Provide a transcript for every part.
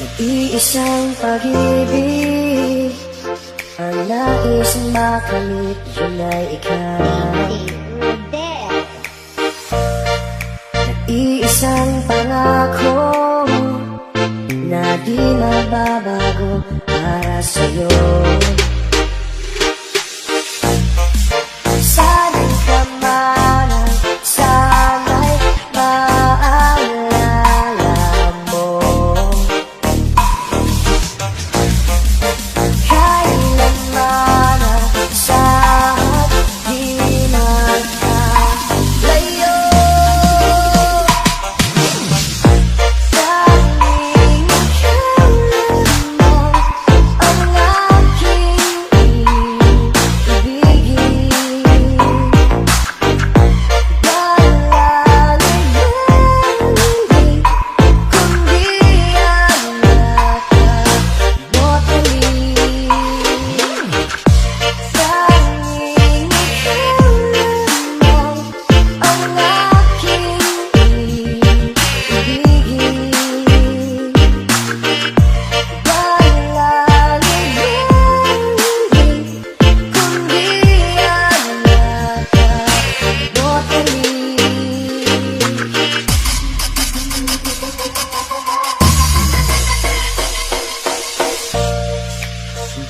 Nag-iisang pag-ibig ang nais makamit, yun ay ikaw. Nag-iisang pangako na di mababago para sa'yo. Sana'y ka man ang sana'y maalala mo. Kailanman ang sa't di magkalayo. Tanging ikaw lamang ang aking ibigin. Walang iba,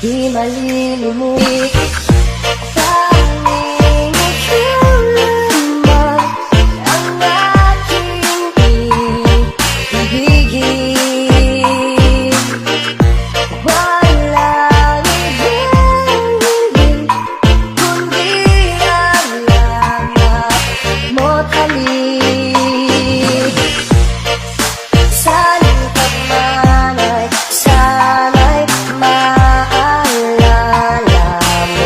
di malilimutin. Tanging ikaw lamang ang aking ibigin. Walang ibang higit kundi ang lahat mo't halik. Sana'y pagmanay, sana'y maalala mo.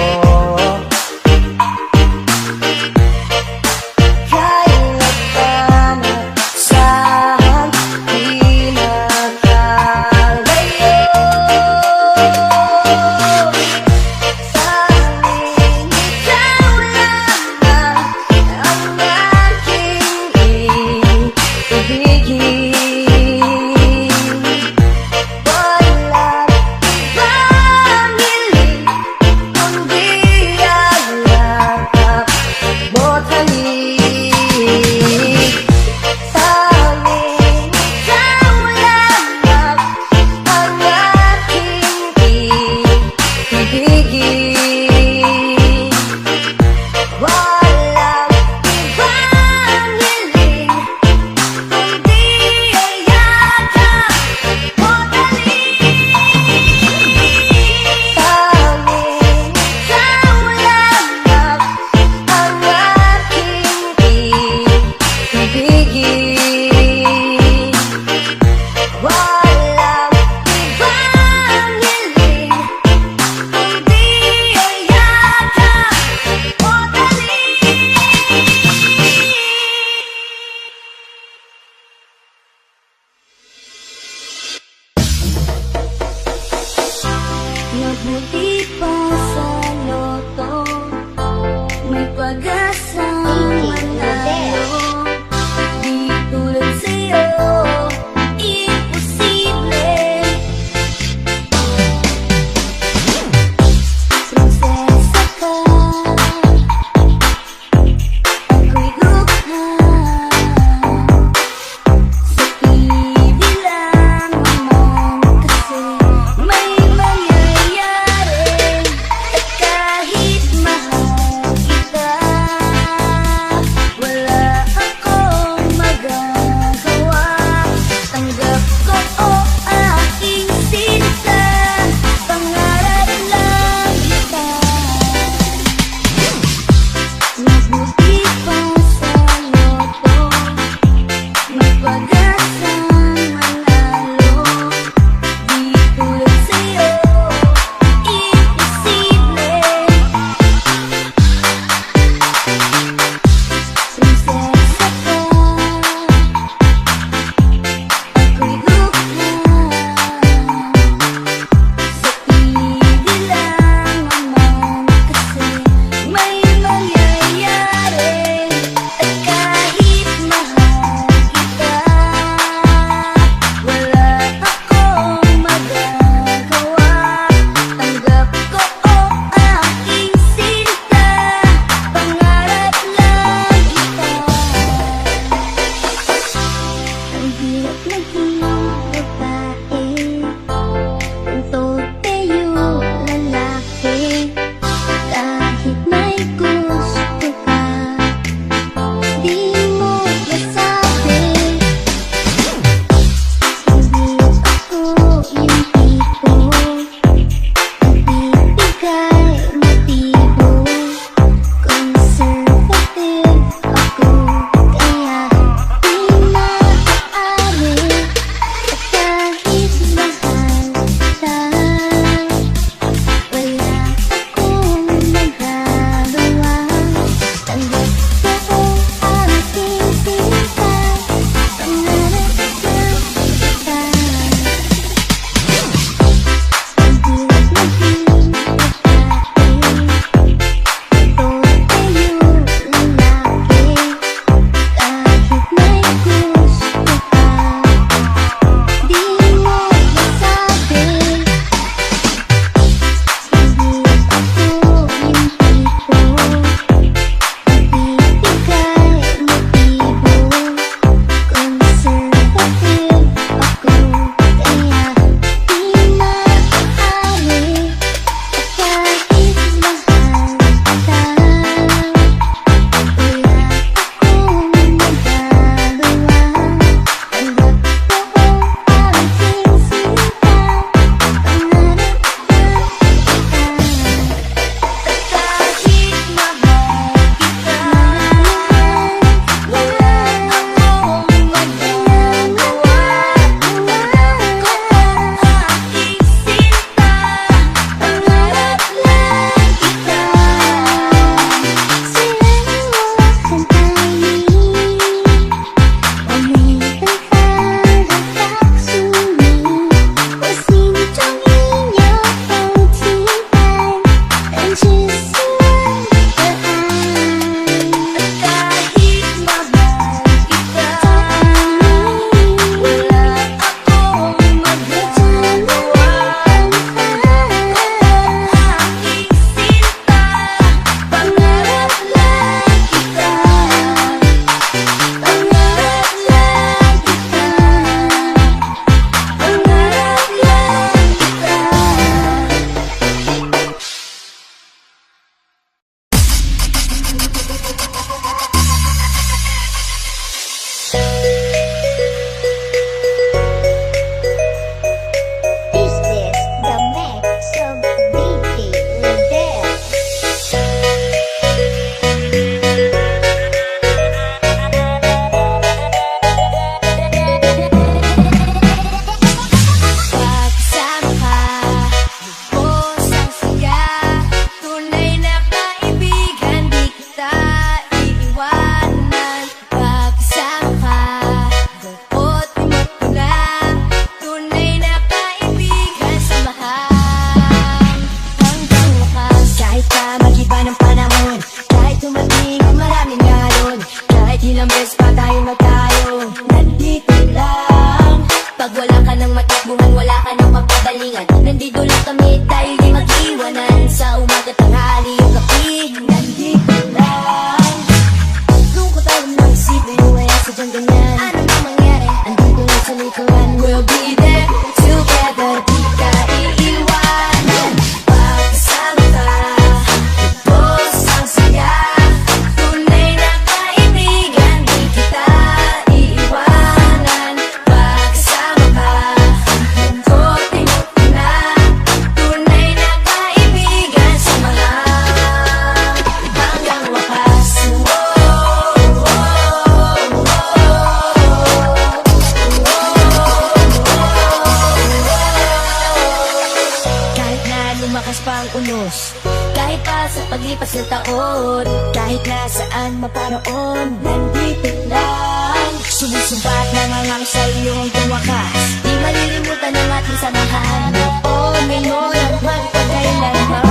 paglipas ng taon, kahit nasaan maparoon, nandito lang. Sumusumbat na ngangang sa iyong wakas, di malilimutan ang ating samahan. Oo, ngayon ang magpagkailanman.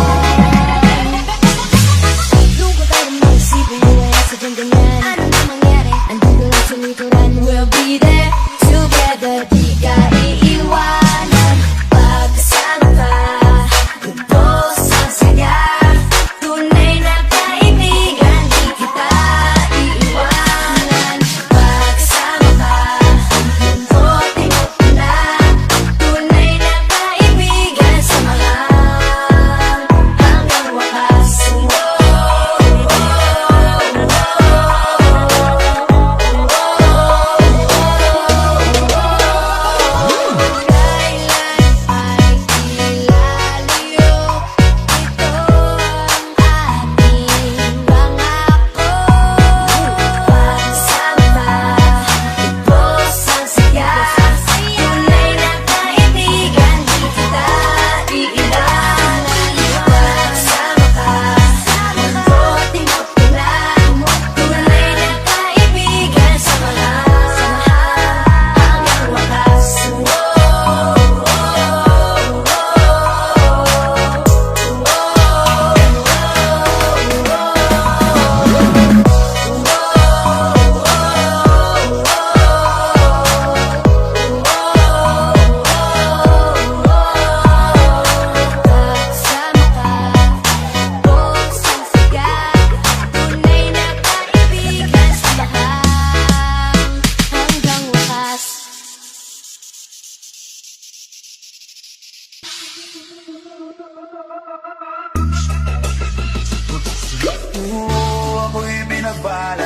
Lungkot tayo mag-isipin mo ay sadyang ganyan. Ano na mangyari? Andito lang sa likuran. We'll be there together, di ka iiwanan. Pagsama ka, lubos ang saya. Tunay na kaibigan, di kita iiwanan. Pagsama ka, lungkot mo na. Tunay na kaibigan sa mga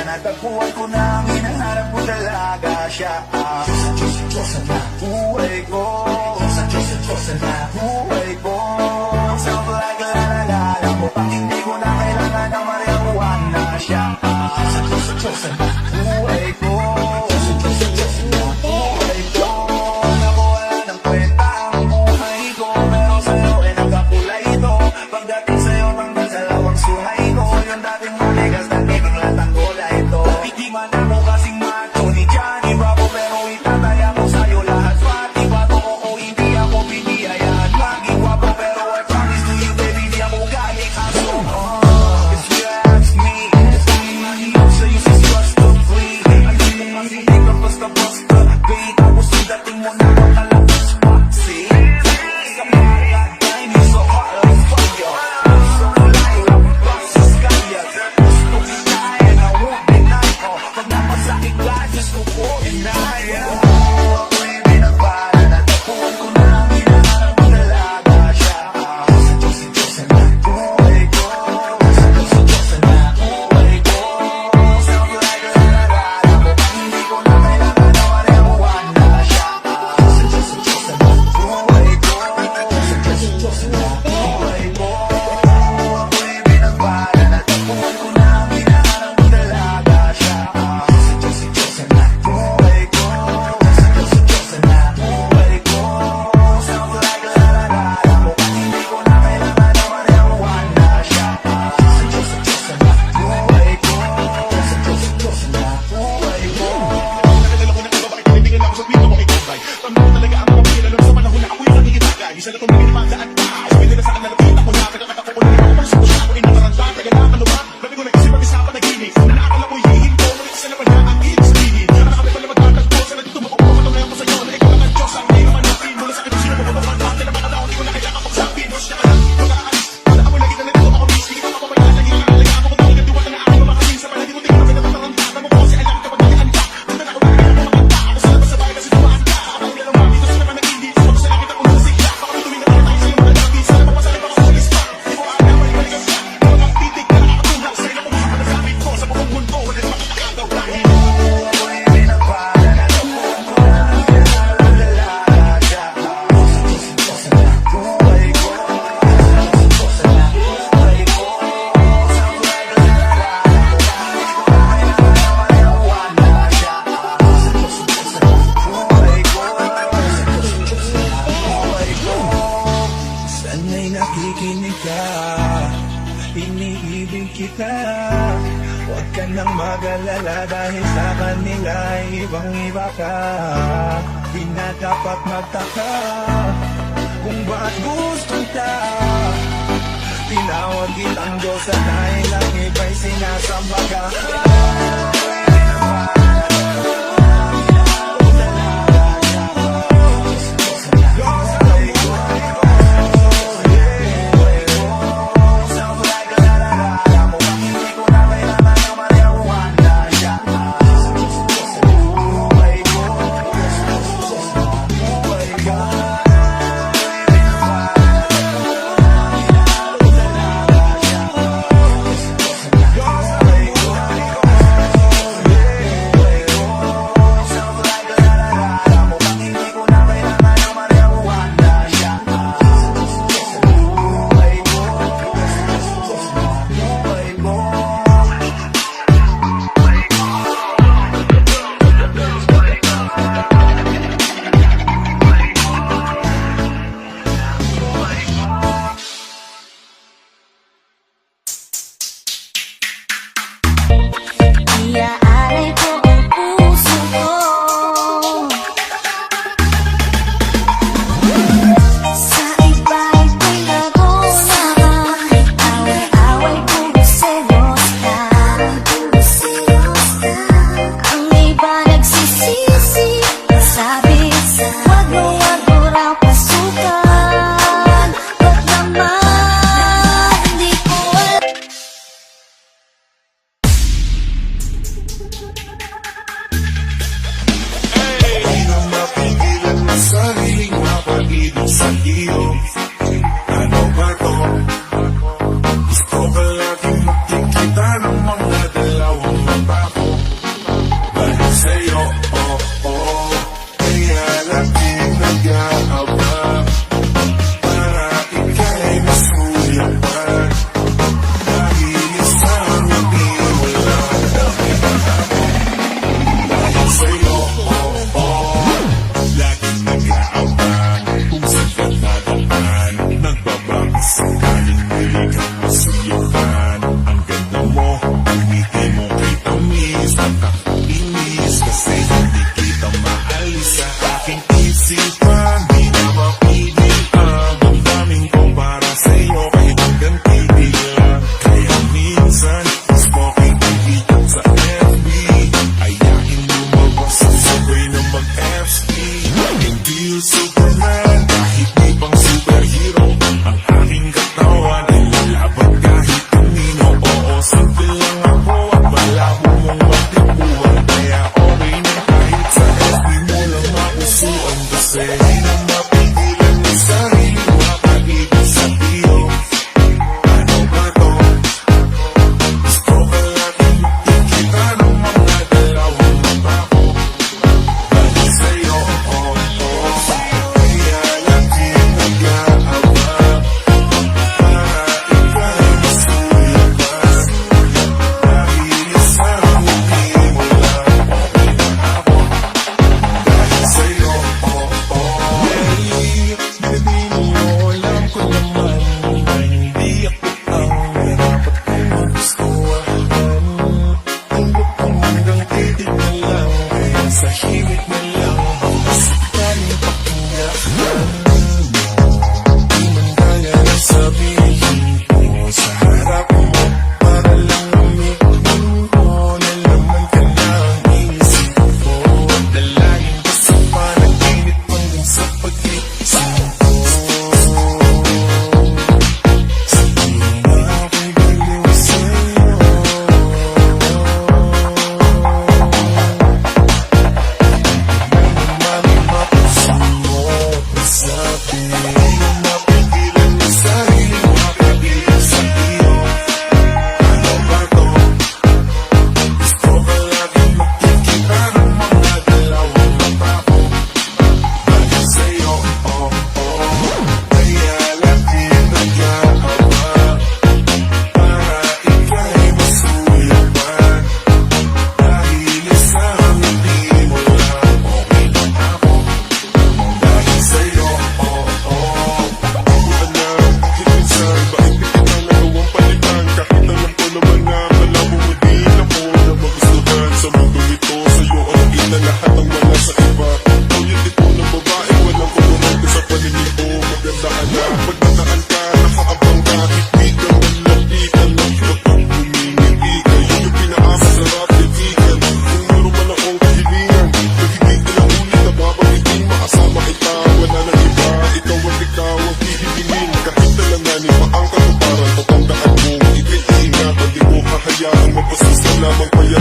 natagpuan ko na ang hinahanap ko talaga siya. Diyos na buhay ko, Diyos na buhay ko. Sounds like la-la-la, mukhang hindi ko na kailangan ng marijuana siya. Diyos na buhay ko, Diyos na buhay ko. Naku, wala ng kwenta ang buhay ko, pero sa'yo ay nagkakulay ito. Pagdating sa'yo tanggal sa lawang suhay ko, yung dating maligas na naging latang kulay ito. Natikiman ako kasing macho ni Johnny Bravo, pero itataya ko sa'yo lahat. Pati bato ko kung hindi ako biniyayaan. Maging wapo, pero I promise to you baby, di ako galing aso. If you ask me, mahirap sa'yo si Basta Free. Alam mo kasi hindi ka basta-basta babe, tapos yung dating mo na makalakas pa. See? Sa mga time, so hot like fire. So light like buses kaya. Gusto kinaya na won't deny ko. Pag napasakit ka, Diyos ko po inaya. Ako'y binabala, natagpuan ko na ang hinahanap ko talaga siya. Diyos na buhay ko, Diyos na buhay ko. Sounds like la-la-la, mukhang hindi ko na kailangan ng marijuana siya. Diyos na buhay ko, Diyos na buhay ko. Ako'y binabala, natagpuan ko na ang hinahanap ko talaga siya. Diyos na buhay ko, Diyos na buhay ko. Sounds like la-la-la, mukhang hindi ko na kailangan ng marijuana siya. Diyos na buhay ko, Diyos na buhay ko. Nakadala ko na iba, bakit tinibigyan ako sa pito mo ikabay? Tama ko talaga ang mga pinalong sa panahon na ako'y nakikitagay. Isa na tumingin pa daan pa, sabi nila sa akin na nakita ko na kagakata ko na ako pang sito siya. Ako inakaranta, taga na ano ba? Babi ko nag-isip ang isa pa naginig, na nakakala ko'y hihin ko, ngunit isa naman niya ang ibig. Nakakabay pa na magtatagpo, sa nagtutumok ko, matungay ako sa iyo, na ikaw lang ang Diyos, ang iyong manapin. Mula sa akin, sino mo ba natin na makalaw, di ko na kailangan pagsapin. Diyos niya ka lang, mag-aalis, wala ako lagi na nandito ako miss, hindi ka mapabayaan, lagi ka alaga ako kung talagang diwata na aking mamakasin. Sa palagi mo tingin na pinataranta, mo ko kasi alam ka magdalian ka. Doon na ako nagkakita mo maganda, ako sa labas sa bahay kasi dumaan ka. Akala nila lang, dito sila man nag-hindi, sumabot sa langit ako nasigla. Baka may tuwing na tayo sa iyong mga lagi, sana mapasalit ako sa lista. Di mo alam, balik-balikan ka, di mo lang titig na nakakatulak sa ilang mga panasabi ko sa buong mundo, wala na makakagaw dahil. Ako'y binabala, natagpuan ko na ang hinahanap ko talaga siya. Diyos na buhay ko, Diyos na buhay ko. Sounds like la-la-la, mukhang hindi ko na kailangan ng marijuana siya. Diyos na buhay ko, Diyos na buhay ko. Sana'y nakikinig ka, iniibig kita. Huwag ka nang mag-alala dahil sa kanila ay ibang-iba ka. Di na dapat magtaka kung ba't gusto kita. Tinawag kitang Diyos at dahil ang iba'y sinasamba ka. Sounds like la-la-la, mukhang hindi ko na kailangan ng marijuana siya. Buhay ko, buhay ko. Buhay ko.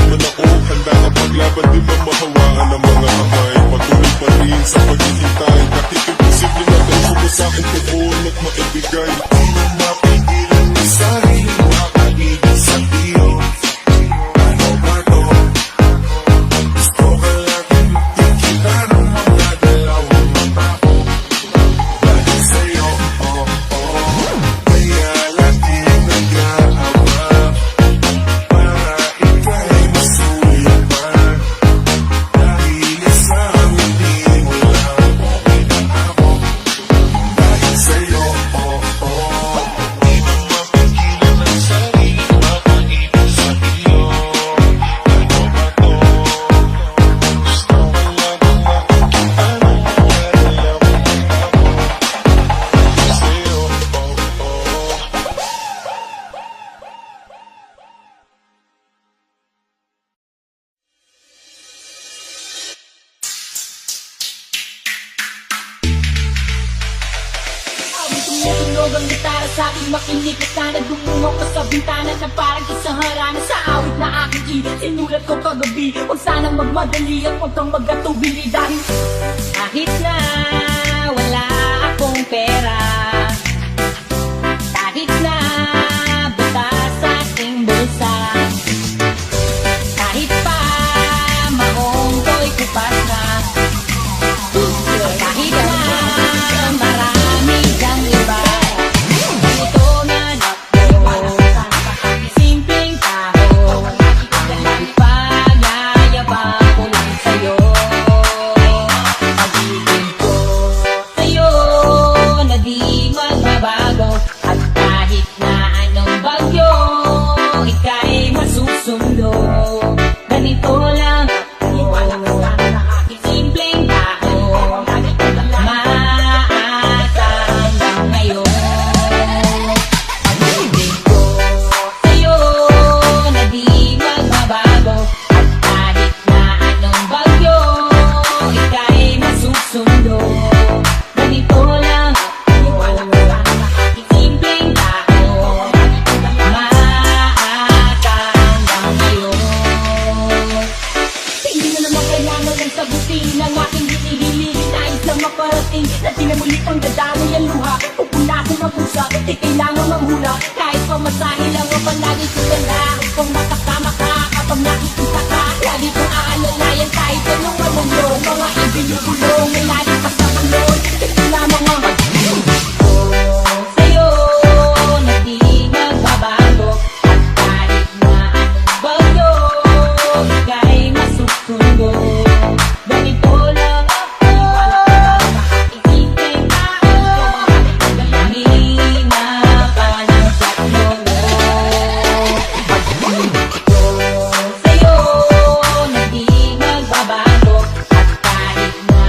naman ako handa ka paglaban, di mamahawaan ng mga kamay. Patuloy pa rin sa paghihintay, kahit imposible na tayo sumasakin tuon at maibigay. Di na mapigilan ni sarili, makagigil sa iyo. Ano ba to? Gusto ka laging magtikita ng mga dalawang mata ko. Dahil sa'yo, kaya lagi nag-aawak para ika'y masulipan. Dahil isang hindi mo lang okay na ako. Dahil sa'yo, di na mapigilan ang sarili, makaibig sa iyo. Ano ba to? Gusto ka laging makikita ng mga dalawang mata ko. Sa'yo, Awit tumutunog ang gitara sa aking makinig at sana dumungaw ka sa bintana na parang isang harana sa awit na aking sinulat ko kagabi. Huwag sanang magmadali at huwag kang magkatubili dahil kahit na wala akong pera, kahit na butas sa aking bulsa, kahit pa maong ko'y kupas na, kahit na marami kang iba, ito na ako, simpleng tao, ipagayabang ko lang sa'yo. Pag-ibig ko sa'yo na di magbabago, at kahit na anong bagyo, ika'y masusundo. Ganito lang ako, simpleng tao, maasa hanggang ngayon. Pag-ibig ko sa'yo na di magbabago, at kahit na anong bagyo, ika'y masusundo. Ganito lang ako, simpleng tao, maasa hanggang ngayon. Hindi na naman kailangan ng sagutin ang aking hinihiling. Nais lang makarating na di na muli pang dadamay ang luha. Pupunasan ang pusa, di kailangan manghula. Kahit pamasahe lang ang palagi ko dala. Kung makasama ka kapag nakikita ka, lagi kong aalalayan kahit anong mamulong. Mga ibinubulong, may lagi pa sa bulong. Ito lamang ang pag-ibig ko sa'yo na di magbabago, at kahit na anong bagyo, ika'y masusundo. Ganito lang ako, simpleng tao, hina pa ng saklo mo. Pag-ibig ko sa'yo na di magbabago, at kahit na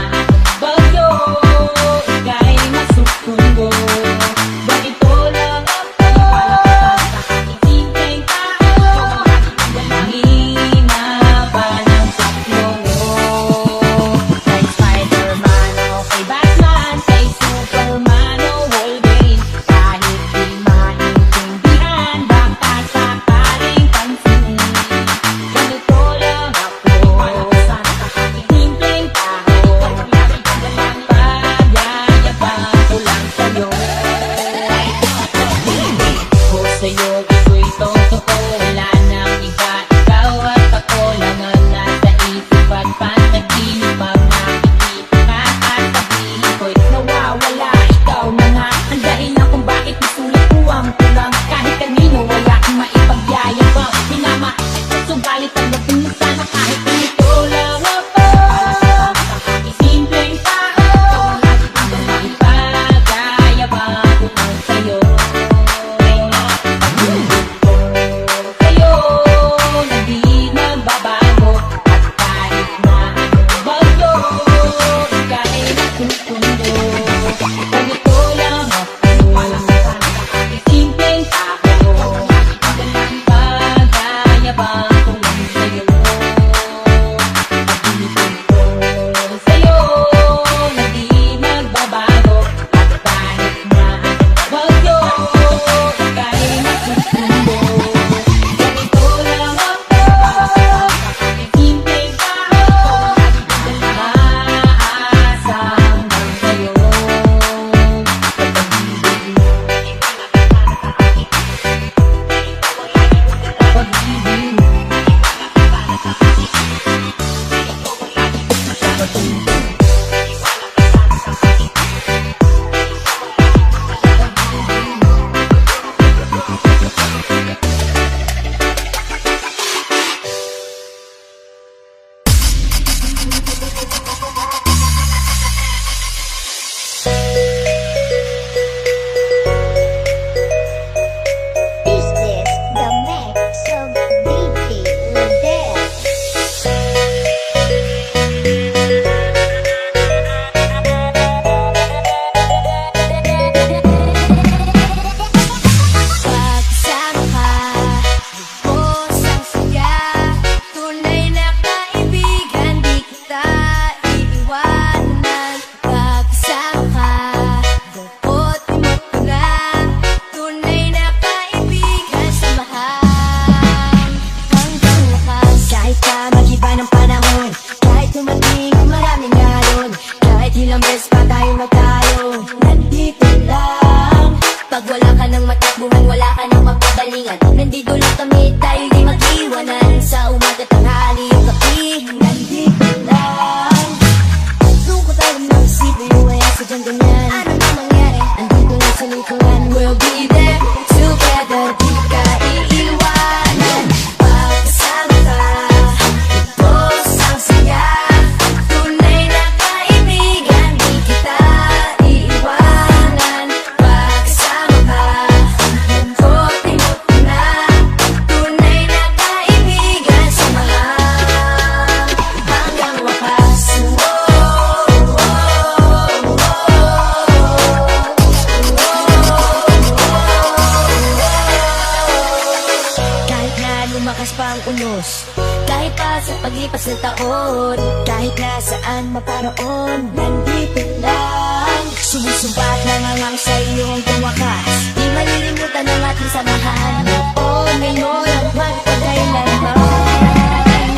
sa paglipas ng taon. Kahit nasaan maparoon, nandito lang. Sumusumbat nangangang sa iyong wakas. Di malilimutan ang ating samahan. Noon, ngayon, at magpagkailanman.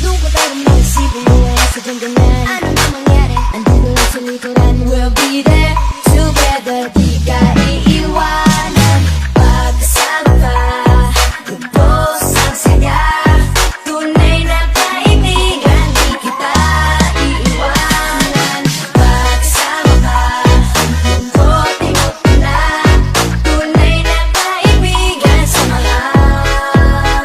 Lungkot ang maisipin mo ay sadyang ganyan. Ano na mangyari? Andito lang sa likuran. We'll be there together. Di ka iiwanan. Pagkasama ka, lubos ang saya. Tunay na kaibigan, di kita iiwanan. Pagkasama ka, lungkot-ingot ka na. Tunay na kaibigan sa mahal.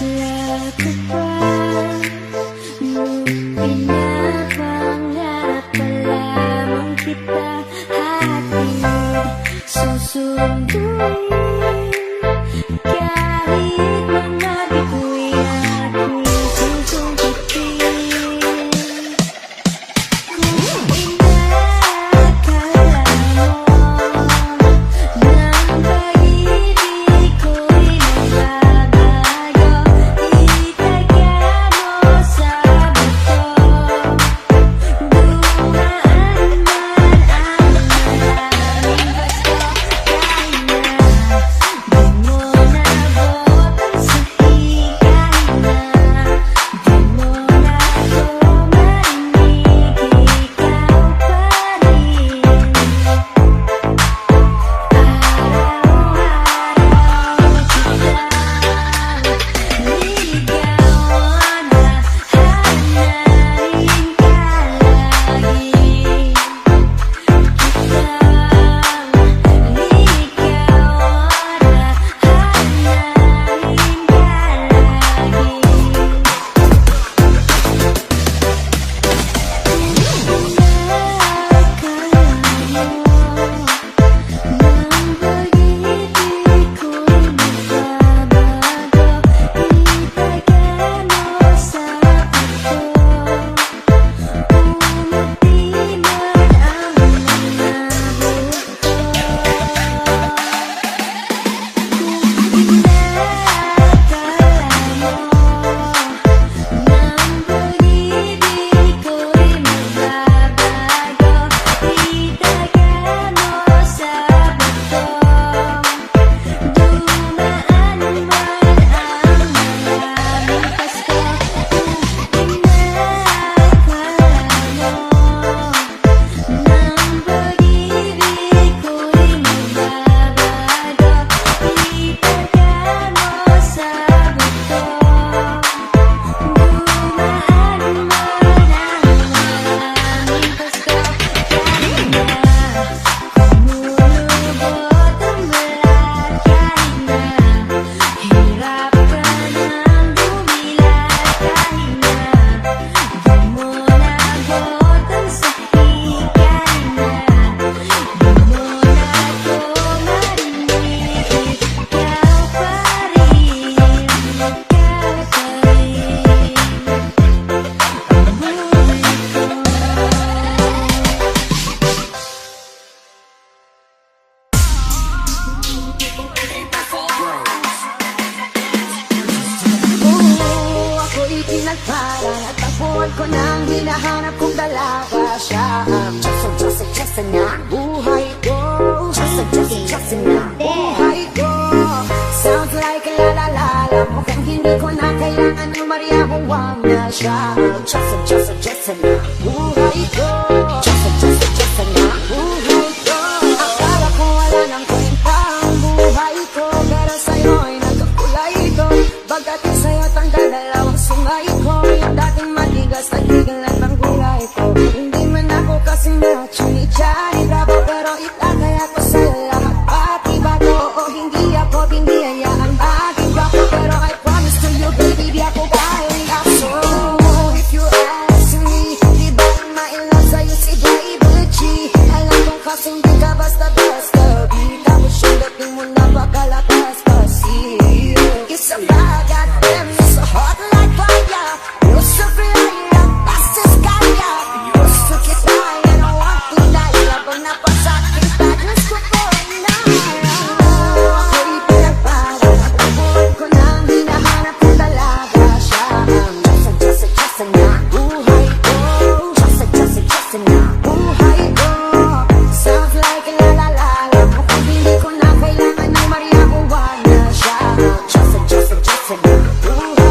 ka pa nung pinapangarap pa lamang kita at iyong susunduin kahit mga bituin at iyong susungkitin. Kung inakala mo ng pag-ibig ko'y magbabago, itaga mo sa buto. Dumaan man ang maraming basto, kahit na di mo naabot ang sahig, kahit na di mo na ako marinig, ikaw pa rin. Araw-araw kitang niligawan, hahanapin ka lagi. Ako'y pinagpala at tapuan ko nang hinahanap kong dalaga siya. Just na buhay ko. Just na buhay ko. Sounds like a la-la-la-la. Mukhang hindi ko na kailangan ng Maria kung wag na siya. Just na buhay ko. Just na buhay ko. Akala ko wala nang kwenta ang buhay ko, pero sa'yo ay nagkakulay ito. Pagdating sa'yo tanggal dalawang sungay ko, yung dating matigas nagtigalan ng gulay ko. Hindi man ako kasing na-chuni-chani bravo, pero itagay ako sa'yo lahat pati bago. O hindi ako biniyayaan maging guwapo, pero I promise to you baby di ako kahit aso. If you ask me, di ba ma-in-love sa'yo si Baby G? Alam kong kasing di ka basta-basta, di tapos yung dating mo na bakalakas pa siya. It's a bad goddamn, it's so hot like fire. You're so fire, fast as kaya. You're so kitay, and I want to die. Labang napasakit, badness ko po ay nahara. Ako'y pinagpala at tabuhan ko nang hinahanap kong dalaga siya. Just na buhay ko. Just na buhay ko. Sounds like a la-la-la-la. Mukhang hindi ko na kailangan ng Maria kung wag na siya. Just na buhay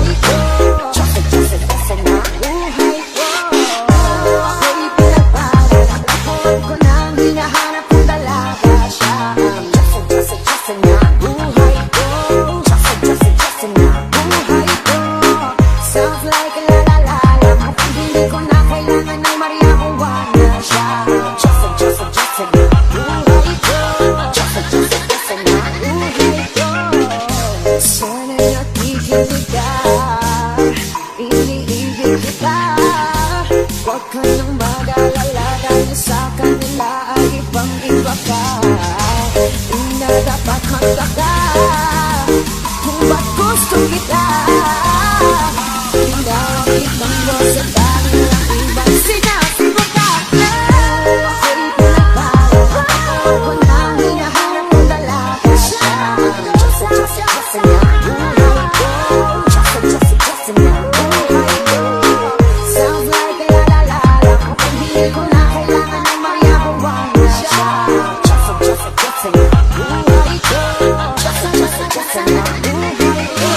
kita. Ikaw ang itango sa dami ng ibang sinasibo ka. Sa'yo pinagbago ako nang hinahanap ng dalaga siya. Diyos niya ang buhay ko. Diyos niya ang buhay ko. Sounds like ay alala ko kung di ko na kailangan ng mayabang na siya. Diyos niya ang buhay ko. Diyos niya ang buhay ko.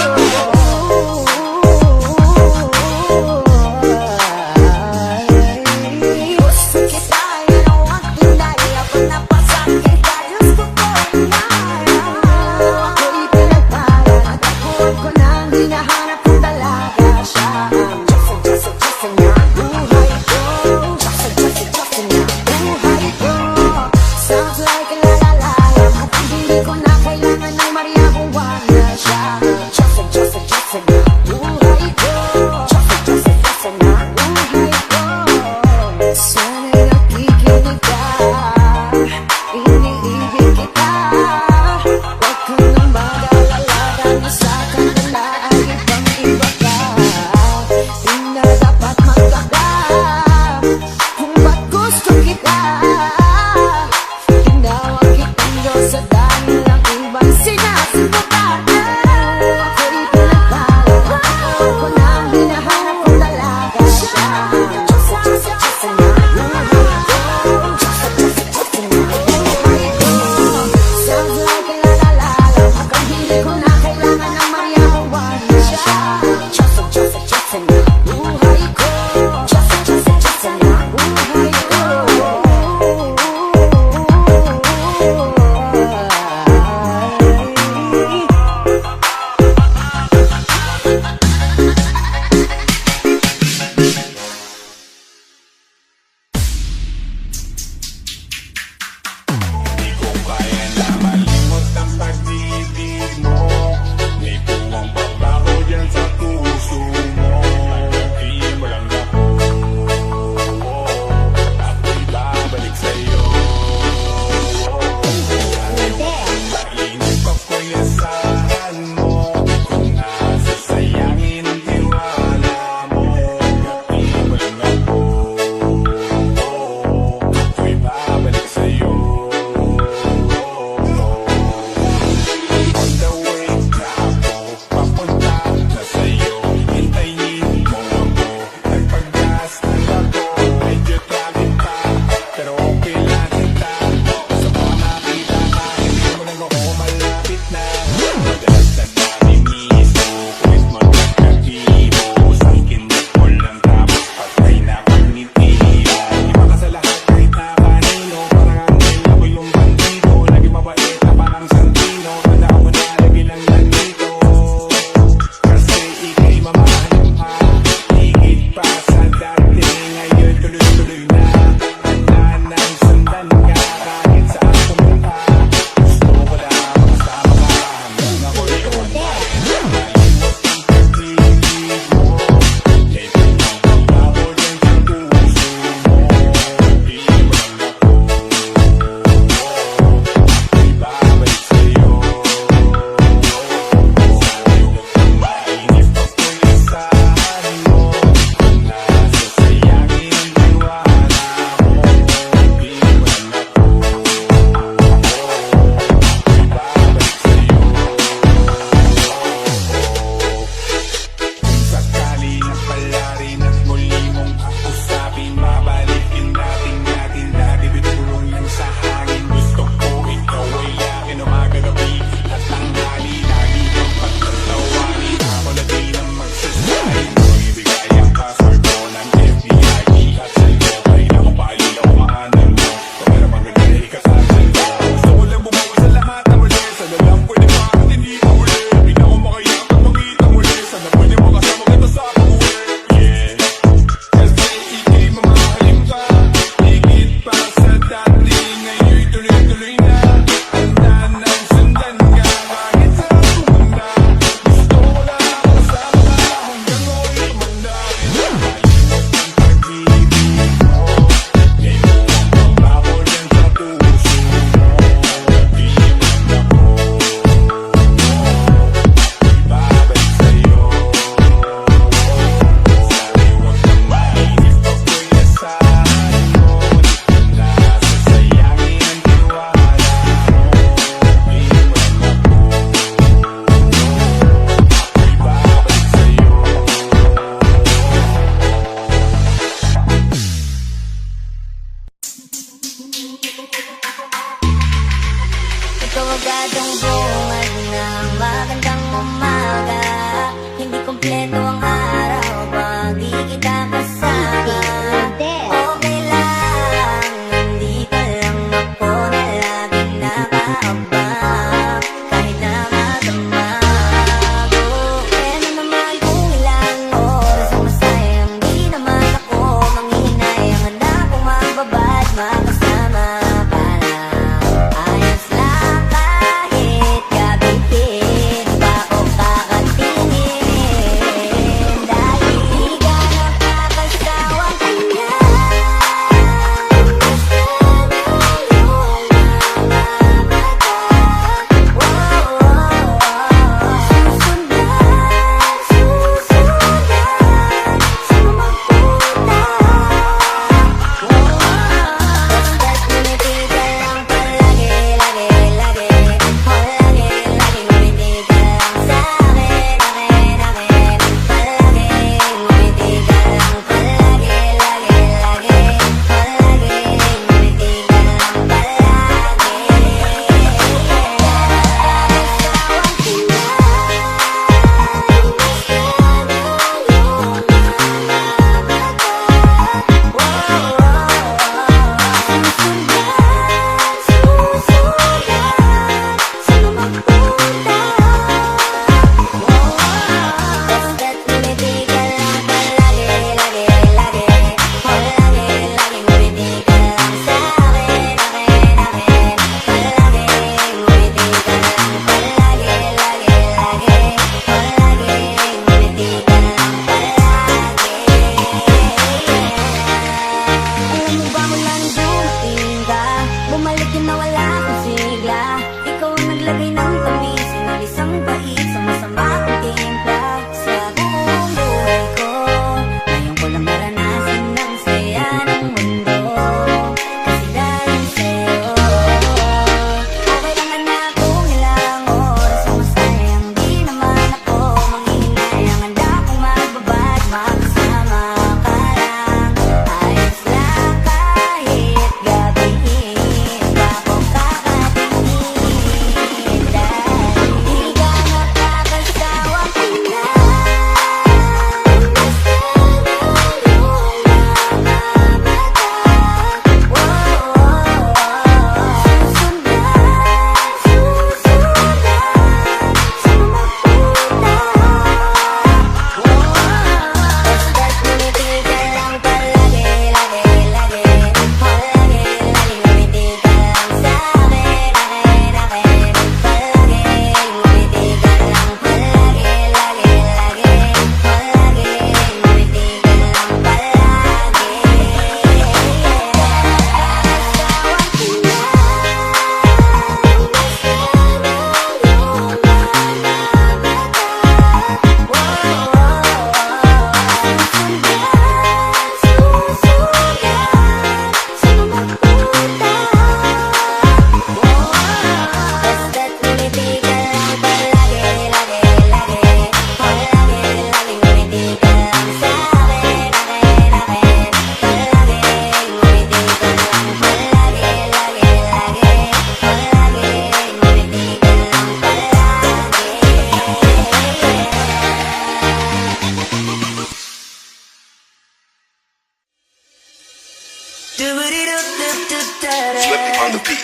Flippy on the beat.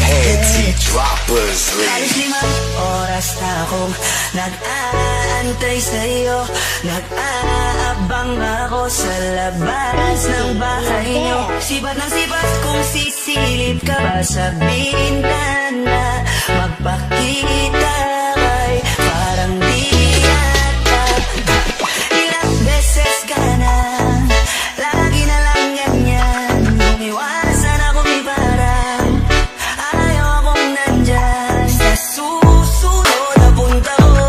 Panty droppers, Halos ladies. 5 oras na akong nag-aantay sa'yo. Nag-aabang ako sa labas ng bahay nyo. Sibat ng sibat kung sisilip ka ba sa bintana. Magpakita kay parang di yata. Ilang beses ka na, lagi na lang ganyan. Umiwasan ako may parang ayaw akong nandyan. Sa susunod na punta ko,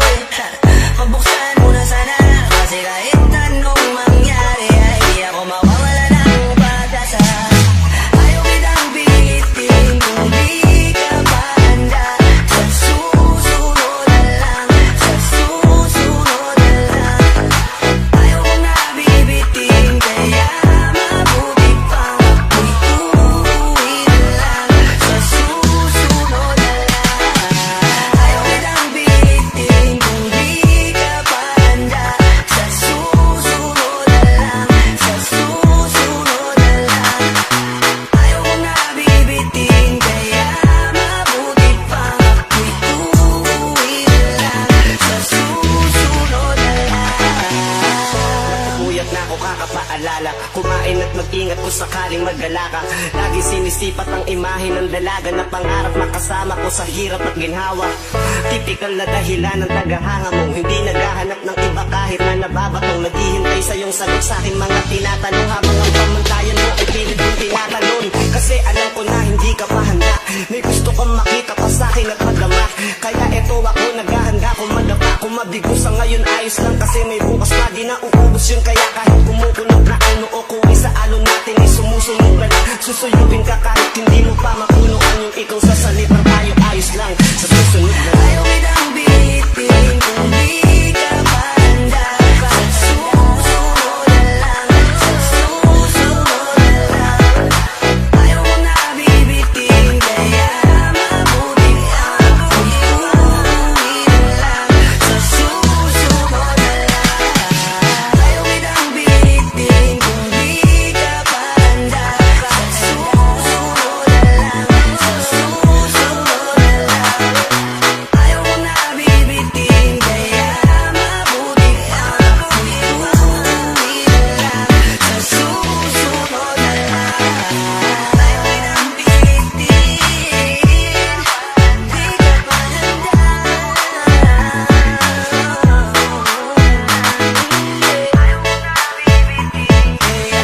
pabuksan mo na sana. Kasi kahit anong mangyari ay di ako mawawala ng pag-asa. Ayaw kitang pilitin kung di ka pa handa. Sa susunod na lang, sa susunod na lang. Ayaw kong nabibitin, kaya mabuti pang ako'y uuwi na lang. Sa susunod na lang. Ayaw kitang pilitin kung di ka pa handa. Sa susunod na lang, sa susunod na lang. Ayaw kong nabibitin, kaya mabuti pang ako'y uuwi na lang. Sa susunod na lang. Buyat na ako kakapaalala. Kumain at mag-ingat kung sakaling magala ka. Lagi sinisipat ang imahe ng dalaga na pangarap makasama ko sa hirap at ginhawa. Tipikal na dahilan ng tagahanga mo. Hindi naghahanap ng iba kahit na nababatong. Naghihintay sa iyong sagot sa aking mga tinatanong. Habang ang pamantayan mo ay pilit kong tinatalon. Kasi alam ko na hindi ka pa handa. May gusto kong makita pa sa akin at madama. Kaya eto ako naghahanda kung madapa. Kung mabigo sa ngayon ayos lang. Kasi may bukas pa di na uubos yun. Kaya kahit kumukulog na ang noo ko ay sa alon natin ay sumusunod ka na. Susuyupin ka kahit hindi mo pa mapunuan yung ikaw sa salita tayo ayos lang. Sa susunod na Ayaw kitang pilitin kung di ka pa handa. Sa susunod na lang, sa susunod na lang. Ayaw kong nabibitin, kaya mabuti ako'y uuwi na lang. Sa susunod na lang. Ayaw kitang pilitin kung di ka pa handa. Sa susunod na lang, sa susunod na lang. Ayaw kong nabibitin, kaya mabuti ako'y uuwi na lang. Sa susunod na lang. Ayaw kitang pilitin, di ka pa handa. Ayaw kong nabibitin, kaya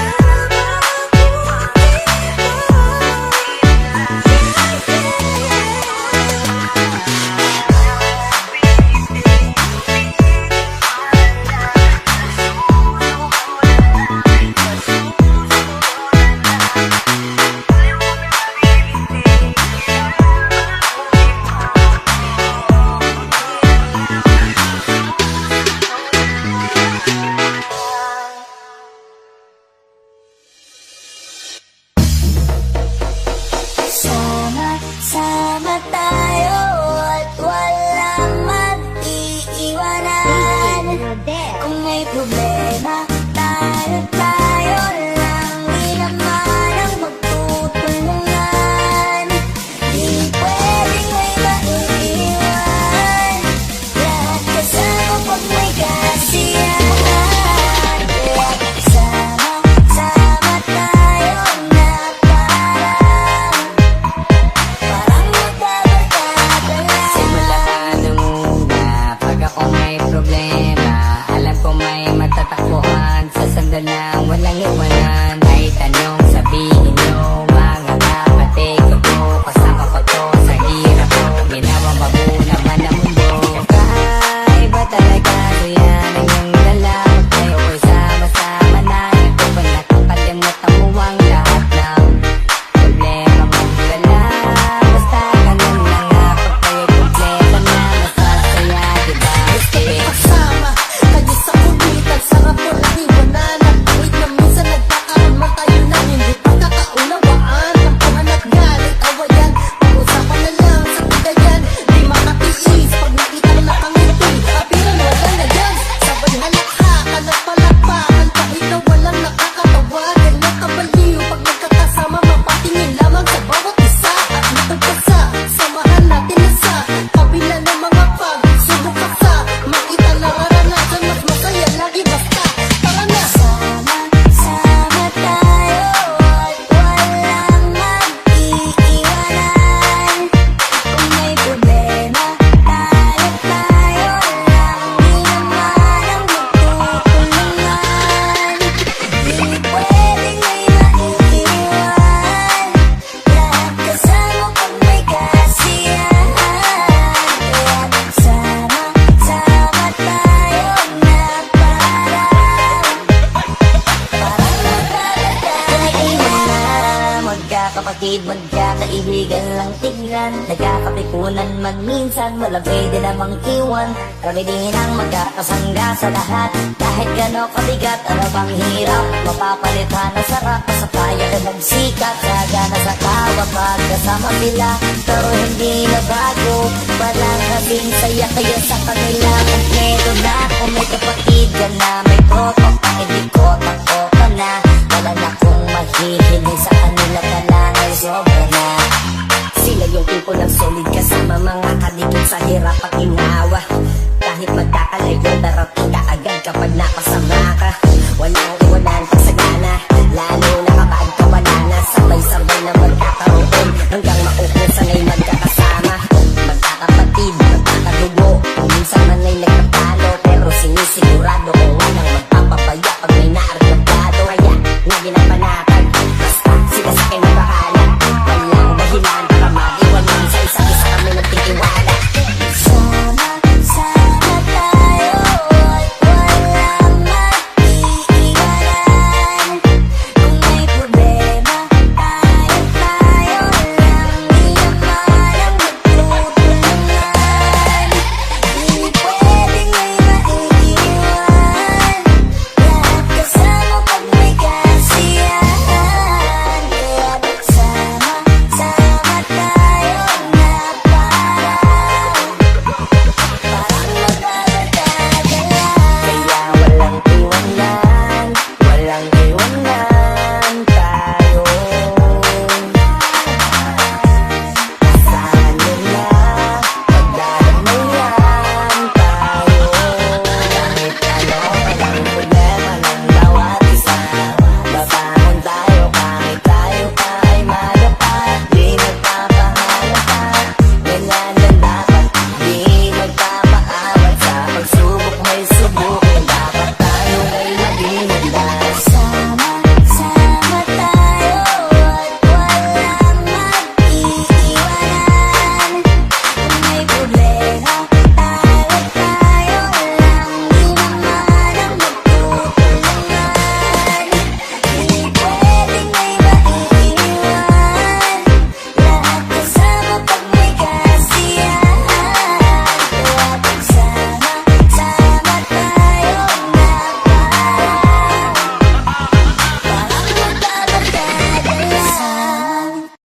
sama-sama tayo at walang mag-iiwanan. Kung may problema, tayo lang di naman ang magtutulungan. Di pwedeng may maiiwan. Lahat kasama pag may kasiyahan. Sama-sama tayo na parang magbabarkada lang. Simula pa nung una, pag ako may problema, alam ko may matatakbuhan. Sa sandal lang walang iwanan. May tanong sabihin nyo, mga kapatid ko po. Kasama ko to sa hirap ko. Ginawa bago naman ang mundo. Kakaiba talaga ko yan ang iyong dala. Tayo ko'y sama-sama na. Ito ba nakakalimutan mo ang lahat ng problema mong dala? Basta ganun na nga, pag tayo'y kompleto na, masasaya, diba? Kasama kayo sa kulitan, sarap walang iwanan. At tuwid na minsan nagpa kapatid, magkakaibigan lang tignan. Nagkakapikunan man minsan, wala pwede namang iwan. Kami din ang magkakasangga sa lahat. Kahit gano'n kabigat, ano bang hirap? Mapapalitan ang sarap, masapaya ka magsikat. Sagana sa tawa pagkasama nila, pero hindi na bago. Walang kasing saya kaya sa kanila. Kung meron na, kung may kapatid ka na, may tropa pa, hindi ko tako ka na. Wala na kong mahihiling sa kanila ka lang ay sobra na. Sila yung tipo ng solid kasama, mga kadikit sa hirap at ginawa. Kahit magkakalayo, darating ka agad kapag napasa